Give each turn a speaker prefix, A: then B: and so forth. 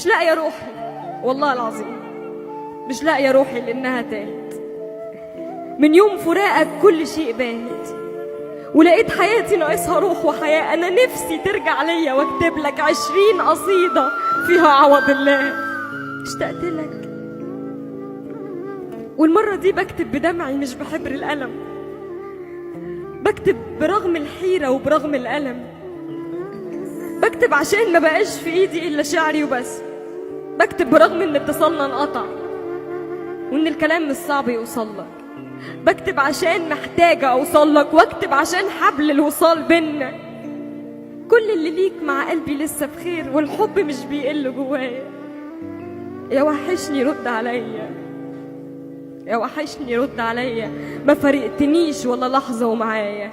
A: مش لاقيه روحي، والله العظيم مش لاقيه روحي لانها تاهت. من يوم فراقك كل شيء باهت، ولقيت حياتي ناقصها روح وحياة. أنا نفسي ترجع ليا واكتب لك 20 قصيدة فيها عوض الله. اشتقت لك، والمرة دي بكتب بدمعي مش بحبر القلم، بكتب برغم الحيرة وبرغم الألم، بكتب عشان ما بقاش في ايدي إلا شعري وبس، بكتب برغم ان اتصالنا انقطع وان الكلام مش صعب يوصلك، بكتب عشان محتاجة أوصلك، واكتب عشان حبل الوصال بينا. كل اللي ليك مع قلبي لسه بخير، والحب مش بيقل جوايا. يا وحشني رد عليا، يا وحشني رد عليا، ما فرقتنيش ولا لحظة ومعايا.